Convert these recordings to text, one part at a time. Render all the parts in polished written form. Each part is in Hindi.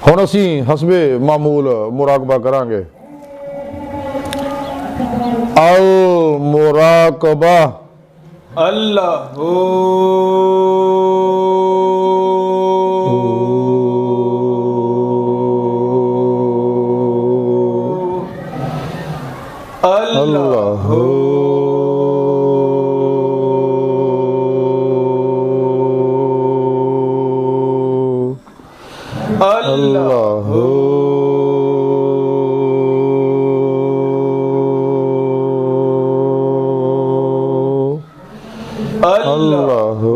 हुण असीं हसबे मामूल मुराकबा करांगे। अल मुराकबा अल्लाहू अल्लाहू अल्लाहू अल्लाहू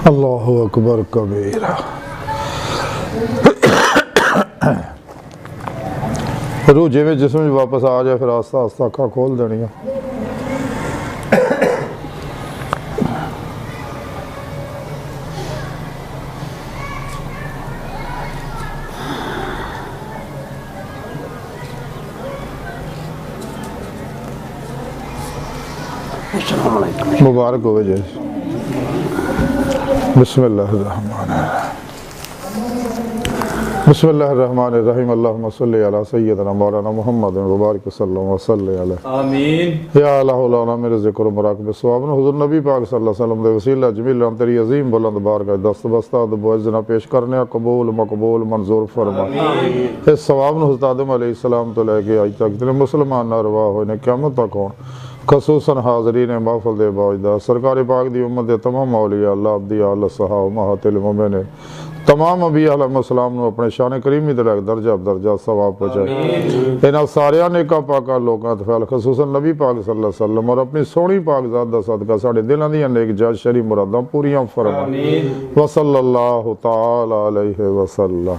अल्लाहु अकबर कबीरा। रूह जिमें जिसम वापस आ जाए फिर आस्ता आस्ता अखा खोल देनिया। मुबारक हो जी। बिस्मिल्लाहिर्रहमानिर्रहीम अल्लाहुम्मा सल्लि अला सय्यिदना मौलाना मुहम्मद मुबारक सल्लल्लाहु अलैहि आमीन। या अल्लाह लना मेरे ज़िक्र मुराक़ब सवाब हुज़ूर नबी पाक सल्लल्लाहु अलैहि वसल्लम दे वसीला जमील तेरी अजीम बुलंद बारगाह दस्त बस्ता बुअज़ना पेश करने कबूल मकबूल मंजूर फरमा। इस सवाब ने हज़रत आदम अलैहिस्सलाम तो लेके आज तक जितने मुसलमान नरवा हुए ने क़यामत तक हों खसूसन हाज़रीन महफ़िल दे बावजदा सरकार पाक दी उम्मत दे तमाम औलिया अल्लाह अब्दी आल सहाब महतिल मोमिन तमाम अंबिया अलैहिस्सलाम नूं अपने शान करीमी दे लग दर्जा दर्जा सवाब पहुंचाए। इन्हां सारियां नेकां पाकां लोकां ते फैल खसूसन नबी पाक सल्लल्लाहु अलैहि वसल्लम और अपनी सोहनी पाक ज़ात दा सदका साडे दिलां दीयां नेक जायज़ शरी मुरादां पूरियां फरमा। व सल्लल्लाहु तआला अलैहि वसल्लम।